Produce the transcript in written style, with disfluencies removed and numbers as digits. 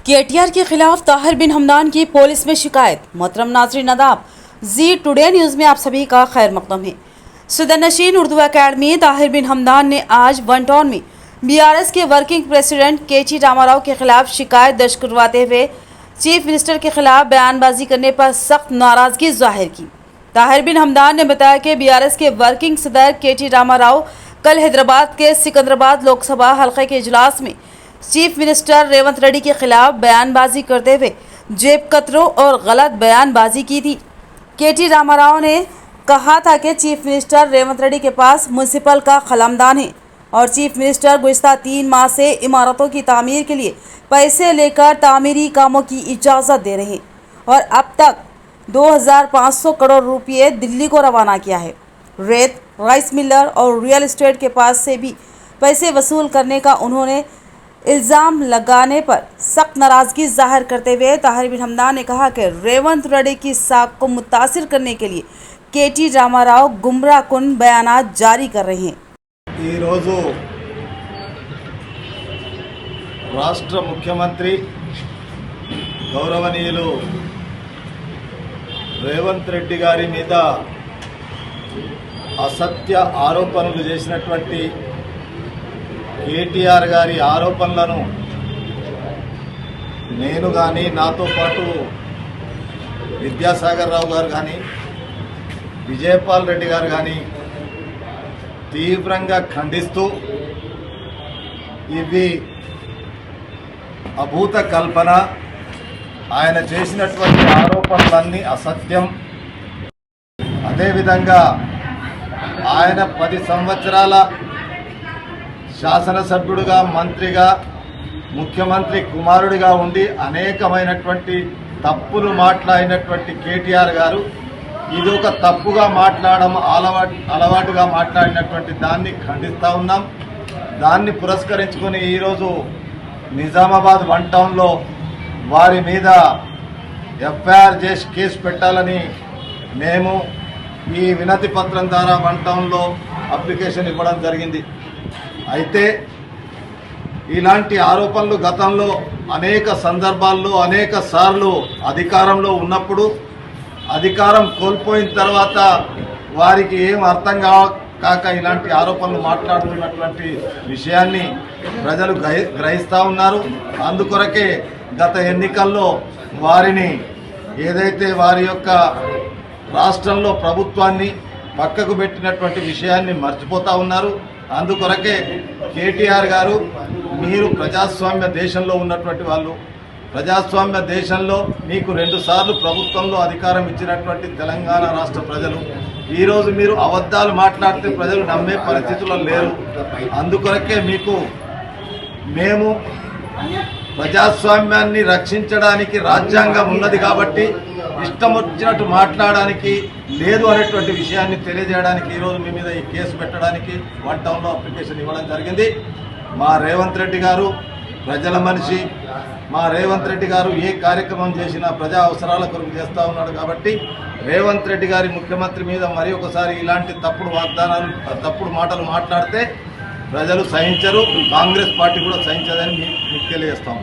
KTR के खिलाफ ताहिर बिन हमदान की पुलिस में शिकायत। मोहतरम नाज़रीन आदाब, जी टुडे न्यूज़ में आप सभी का खैर मकदम है। सदरनशीन उर्दू अकेडमी ताहिर बिन हमदान ने आज वन टाउन में बीआरएस के वर्किंग प्रेसिडेंट केटी रामाराव के खिलाफ शिकायत दर्ज करवाते हुए चीफ मिनिस्टर के खिलाफ बयानबाजी करने पर सख्त नाराजगी जाहिर की। ताहिर बिन हमदान ने बताया कि बीआरएस के वर्किंग सदर केटी रामाराव कल हैदराबाद के सिकंदराबाद लोकसभा हल्के के इजलास में चीफ मिनिस्टर रेवंत रेड्डी के खिलाफ बयानबाजी करते हुए जेब कतरों और गलत बयानबाजी की थी। केटी रामाराव ने कहा था कि चीफ मिनिस्टर रेवंत रेड्डी के पास म्यूनसिपल का खलामदान है और चीफ मिनिस्टर गुज़िश्ता 3 माह से इमारतों की तामीर के लिए पैसे लेकर तामीरी कामों की इजाज़त दे रहे हैं और अब तक 2500 करोड़ रुपये दिल्ली को रवाना किया है। रेत, राइस मिलर और रियल एस्टेट के पास से भी पैसे वसूल करने का उन्होंने इल्ज़ाम लगाने पर सख्त नाराज़गी जाहिर करते हुए ताहिर बिन हमदान ने कहा कि रेवंत रेड्डी की साख को मुतासिर करने के लिए केटी रामाराव गुमराह कुन बयानात जारी कर रहे हैं। राष्ट्र मुख्यमंत्री गौरवनीयुलु रेवंत रेड्डी गारी मीद असत्य आरोपणलु చేసినటువంటి केटीआर गारी आरोपणలను నేను గాని నాతో పాటు విద్యాసాగర్ రావు గారు గాని విజయపాల్ రెడ్డి గారు గాని తీవ్రంగా ఖండిస్తూ ఇవి అభూత కల్పన, ఆయన చేసినటువంటి ఆరోపణలన్నీ అసత్యం. అదేవిధంగా ఆయన 10 సంవత్సరాల శాసనసభ్యుడిగా, మంత్రిగా, ముఖ్యమంత్రి కుమారుడిగా ఉండి అనేకమైనటువంటి తప్పులు మాట్లాడినటువంటి కేటీఆర్ గారు ఇది ఒక తప్పుగా మాట్లాడడం అలవాటుగా మాట్లాడినటువంటి దాన్ని ఖండిస్తూ ఉన్నాం. దాన్ని పురస్కరించుకొని ఈరోజు నిజామాబాద్ వన్ టౌన్లో వారి మీద ఎఫ్ఐఆర్ చేసి కేసు పెట్టాలని మేము ఈ వినతి పత్రం ద్వారా వన్ టౌన్లో అప్లికేషన్ ఇవ్వడం జరిగింది. అయితే ఇలాంటి ఆరోపణలు గతంలో అనేక సందర్భాల్లో అనేక సార్లు అధికారంలో ఉన్నప్పుడు అధికారం కోల్పోయిన తర్వాత వారికి ఏం అర్థం కాక ఇలాంటి ఆరోపణలు మాట్లాడుతున్నటువంటి విషయాన్ని ప్రజలు గ్రహిస్తూ ఉన్నారు. అందుకొరకే గత ఎన్నికల్లో వారిని ఏదైతే వారి యొక్క రాష్ట్రంలో ప్రభుత్వాన్ని పక్కకు పెట్టినటువంటి విషయాన్ని మర్చిపోతూ ఉన్నారు. అందుకొరకే కేటీఆర్ గారు, మీరు ప్రజాస్వామ్య దేశంలో ఉన్నటువంటి వాళ్ళు, ప్రజాస్వామ్య దేశంలో మీకు 2 సార్లు ప్రభుత్వంలో అధికారం ఇచ్చినటువంటి తెలంగాణ రాష్ట్ర ప్రజలు ఈరోజు మీరు అబద్ధాలు మాట్లాడితే ప్రజలు నమ్మే పరిస్థితుల్లో లేరు. అందుకొరకే మేము ప్రజాస్వామ్యాన్ని రక్షించడానికి రాజ్యాంగం ఉన్నది కాబట్టి ఇష్టం వచ్చినట్టు మాట్లాడడానికి లేదు అనేటువంటి విషయాన్ని తెలియజేయడానికి ఈరోజు మీ మీద ఈ కేసు పెట్టడానికి వన్ టౌన్లో అప్లికేషన్ ఇవ్వడం జరిగింది. మా రేవంత్ రెడ్డి గారు ప్రజల మనిషి. మా రేవంత్ రెడ్డి గారు ఏ కార్యక్రమం చేసినా ప్రజా అవసరాల కొరకు చేస్తూ ఉన్నాడు కాబట్టి రేవంత్ రెడ్డి గారి ముఖ్యమంత్రి మీద మరి ఒకసారి ఇలాంటి తప్పుడు మాటలు మాట్లాడితే ప్రజలు సహించరు, కాంగ్రెస్ పార్టీ కూడా సహించదని మీకు తెలియజేస్తాము.